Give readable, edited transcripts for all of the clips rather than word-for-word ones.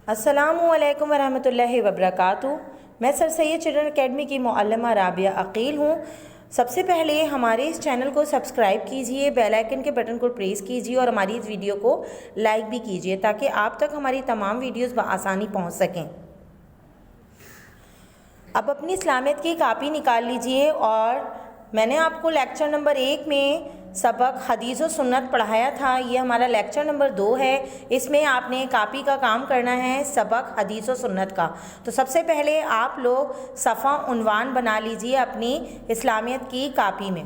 السلام علیکم ورحمۃ اللہ وبرکاتہ۔ میں سر سید چلڈرن اکیڈمی کی معلمہ رابعہ عقیل ہوں۔ سب سے پہلے ہمارے اس چینل کو سبسکرائب کیجئے، بیل آئیکن کے بٹن کو پریس کیجئے اور ہماری اس ویڈیو کو لائک بھی کیجئے تاکہ آپ تک ہماری تمام ویڈیوز بآسانی پہنچ سکیں۔ اب اپنی اسلامیت کی کاپی نکال لیجئے اور میں نے آپ کو لیکچر نمبر 1 میں سبق حدیث و سنت پڑھایا تھا۔ یہ ہمارا لیکچر نمبر 2 ہے۔ اس میں آپ نے کاپی کا کام کرنا ہے سبق حدیث و سنت کا۔ تو سب سے پہلے آپ لوگ صفحہ عنوان بنا لیجئے اپنی اسلامیت کی کاپی میں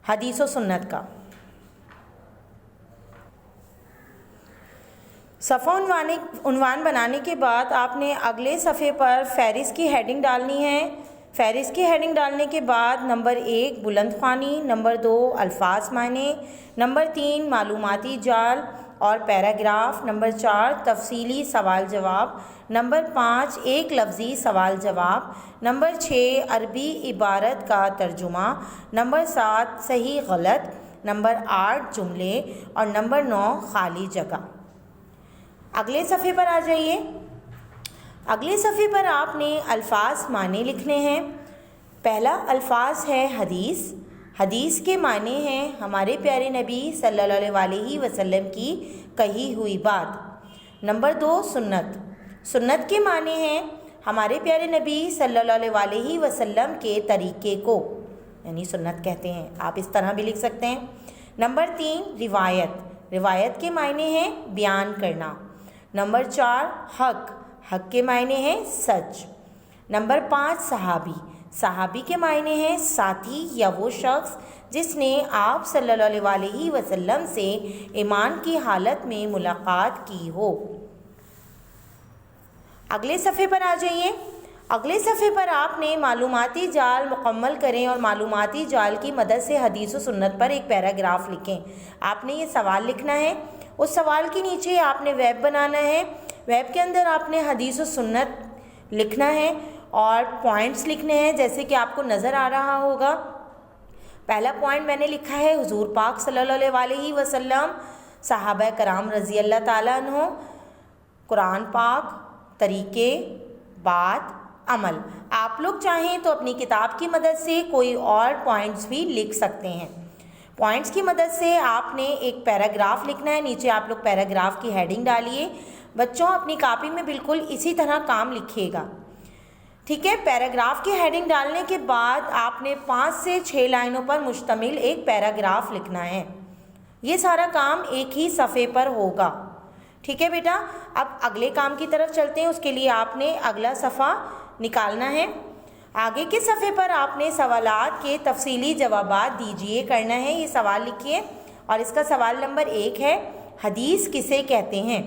حدیث و سنت کا۔ صفحہ عنوان بنانے کے بعد آپ نے اگلے صفحے پر فہرست کی ہیڈنگ ڈالنی ہے۔ فہرست کی ہیڈنگ ڈالنے کے بعد نمبر 1 بلند خوانی، نمبر 2 الفاظ معنی، نمبر 3 معلوماتی جال اور پیراگراف، نمبر 4 تفصیلی سوال جواب، نمبر 5 ایک لفظی سوال جواب، نمبر 6 عربی عبارت کا ترجمہ، نمبر 7 صحیح غلط، نمبر 8 جملے اور نمبر 9 خالی جگہ۔ اگلے صفحے پر آ جائیے۔ اگلے صفحے پر آپ نے الفاظ معنی لکھنے ہیں۔ پہلا الفاظ ہے حدیث۔ حدیث کے معنی ہیں ہمارے پیارے نبی صلی اللہ علیہ وسلم کی کہی ہوئی بات۔ نمبر 2 سنت۔ سنت کے معنی ہیں ہمارے پیارے نبی صلی اللہ علیہ وسلم کے طریقے کو، یعنی سنت کہتے ہیں، آپ اس طرح بھی لکھ سکتے ہیں۔ نمبر 3 روایت۔ روایت کے معنی ہیں بیان کرنا۔ نمبر 4 حق۔ حق کے معنی ہیں سچ۔ نمبر 5 صحابی۔ صحابی کے معنی ہیں ساتھی یا وہ شخص جس نے آپ صلی اللہ علیہ وسلم سے ایمان کی حالت میں ملاقات کی ہو۔ اگلے صفحے پر آ جائیے۔ اگلے صفحے پر آپ نے معلوماتی جال مکمل کریں اور معلوماتی جال کی مدد سے حدیث و سنت پر ایک پیراگراف لکھیں۔ آپ نے یہ سوال لکھنا ہے، اس سوال کے نیچے آپ نے ویب بنانا ہے۔ ویب کے اندر آپ نے حدیث و سنت لکھنا ہے اور پوائنٹس لکھنے ہیں جیسے کہ آپ کو نظر آ رہا ہوگا۔ پہلا پوائنٹ میں نے لکھا ہے حضور پاک صلی اللہ علیہ وسلم، صحابہ کرام رضی اللہ تعالیٰ عنہ، قرآن پاک، طریقے، بات، عمل۔ آپ لوگ چاہیں تو اپنی کتاب کی مدد سے کوئی اور پوائنٹس بھی لکھ سکتے ہیں۔ پوائنٹس کی مدد سے آپ نے ایک پیراگراف لکھنا ہے۔ نیچے آپ لوگ پیراگراف کی ہیڈنگ ڈالیے۔ بچوں اپنی کاپی میں بالکل اسی طرح کام لکھیے گا، ٹھیک ہے؟ پیراگراف کی ہیڈنگ ڈالنے کے بعد آپ نے 5 سے 6 لائنوں پر مشتمل ایک پیراگراف لکھنا ہے۔ یہ سارا کام ایک ہی صفحے پر ہوگا، ٹھیک ہے بیٹا؟ اب اگلے کام کی طرف چلتے ہیں۔ اس کے لیے آپ نے اگلا صفحہ نکالنا ہے۔ آگے کے صفحے پر آپ نے سوالات کے تفصیلی جوابات دیجیے کرنا ہے۔ یہ سوال لکھیے اور اس کا سوال نمبر 1 ہے حدیث کسے کہتے ہیں؟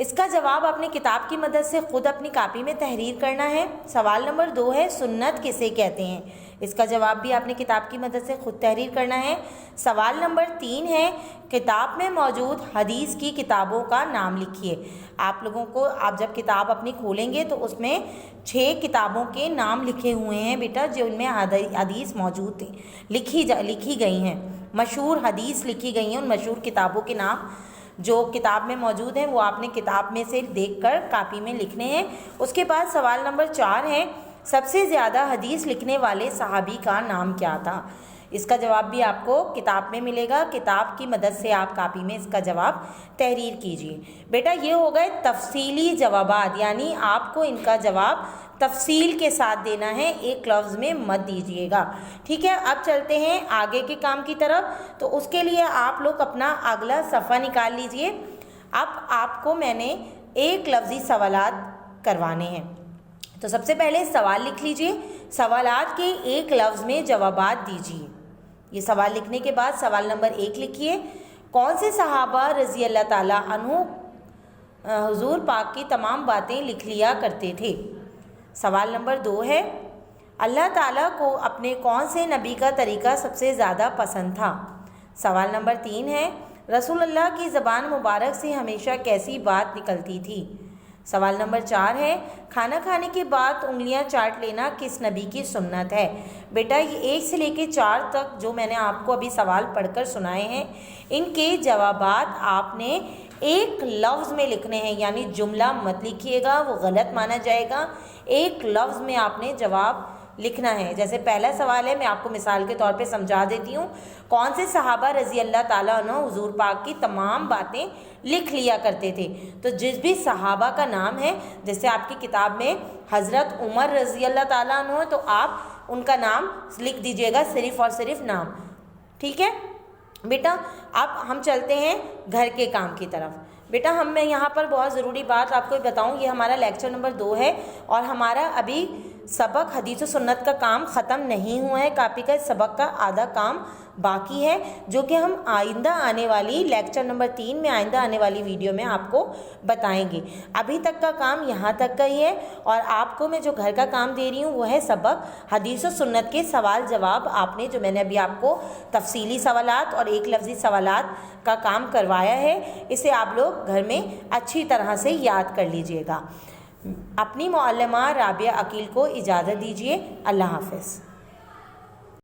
اس کا جواب اپنی کتاب کی مدد سے خود اپنی کاپی میں تحریر کرنا ہے۔ سوال نمبر 2 ہے سنت کسے کہتے ہیں؟ اس کا جواب بھی اپنی کتاب کی مدد سے خود تحریر کرنا ہے۔ سوال نمبر 3 ہے کتاب میں موجود حدیث کی کتابوں کا نام لکھیے۔ آپ لوگوں کو آپ جب کتاب اپنی کھولیں گے تو اس میں 6 کتابوں کے نام لکھے ہوئے ہیں بیٹا، جو ان میں حدیث موجود تھی، لکھی گئی ہیں، مشہور حدیث لکھی گئی ہیں۔ ان مشہور کتابوں کے نام جو کتاب میں موجود ہیں وہ آپ نے کتاب میں سے دیکھ کر کاپی میں لکھنے ہیں۔ اس کے بعد سوال نمبر 4 ہے سب سے زیادہ حدیث لکھنے والے صحابی کا نام کیا تھا؟ اس کا جواب بھی آپ کو کتاب میں ملے گا۔ کتاب کی مدد سے آپ کاپی میں اس کا جواب تحریر کیجیے۔ بیٹا یہ ہو گئے تفصیلی جوابات، یعنی آپ کو ان کا جواب تفصیل کے ساتھ دینا ہے، ایک لفظ میں مت دیجیے گا، ٹھیک ہے؟ اب چلتے ہیں آگے کے کام کی طرف۔ تو اس کے لیے آپ لوگ اپنا اگلا صفحہ نکال لیجئے۔ اب آپ کو میں نے ایک لفظی سوالات کروانے ہیں۔ تو سب سے پہلے سوال لکھ لیجئے، سوالات کے ایک لفظ میں جوابات دیجیے۔ یہ سوال لکھنے کے بعد سوال نمبر 1 لکھیے، کون سے صحابہ رضی اللہ تعالیٰ عنہ حضور پاک کی تمام باتیں لکھ لیا کرتے تھے؟ سوال نمبر 2 ہے اللہ تعالیٰ کو اپنے کون سے نبی کا طریقہ سب سے زیادہ پسند تھا؟ سوال نمبر 3 ہے رسول اللہ کی زبان مبارک سے ہمیشہ کیسی بات نکلتی تھی؟ سوال نمبر 4 ہے کھانا کھانے کے بعد انگلیاں چاٹ لینا کس نبی کی سنت ہے؟ بیٹا یہ 1 سے لے کے 4 تک جو میں نے آپ کو ابھی سوال پڑھ کر سنائے ہیں، ان کے جوابات آپ نے ایک لفظ میں لکھنے ہیں، یعنی جملہ مت لکھیے گا، وہ غلط مانا جائے گا. ایک لفظ میں آپ نے جواب لکھنا ہے. جیسے پہلا سوال ہے، میں آپ کو مثال کے طور پہ سمجھا دیتی ہوں. کون سے صحابہ رضی اللہ تعالیٰ عنہ حضور پاک کی تمام باتیں لکھ لیا کرتے تھے؟ تو جس بھی صحابہ کا نام ہے، جیسے آپ کی کتاب میں حضرت عمر رضی اللہ تعالیٰ عنہ ہے، تو آپ ان کا نام لکھ دیجیے گا، صرف اور صرف نام. ٹھیک ہے بیٹا؟ اب ہم چلتے ہیں گھر کے کام کی طرف. بیٹا میں یہاں پر بہت ضروری بات آپ کو بتاؤں، یہ ہمارا لیکچر نمبر 2 ہے اور ہمارا ابھی سبق حدیث و سنت کا کام ختم نہیں ہوا ہے. کاپی کا سبق کا آدھا کام باقی ہے، جو کہ ہم آئندہ آنے والی لیکچر نمبر 3 میں، آئندہ آنے والی ویڈیو میں آپ کو بتائیں گے. ابھی تک کا کام یہاں تک کا ہی ہے، اور آپ کو میں جو گھر کا کام دے رہی ہوں وہ ہے سبق حدیث و سنت کے سوال جواب. آپ نے جو میں نے ابھی آپ کو تفصیلی سوالات اور ایک لفظی سوالات کا کام کروایا ہے، اسے آپ لوگ گھر میں اچھی طرح سے یاد کر لیجئے گا. اپنی معلمہ رابعہ عقیل کو اجازت دیجیے. اللہ حافظ.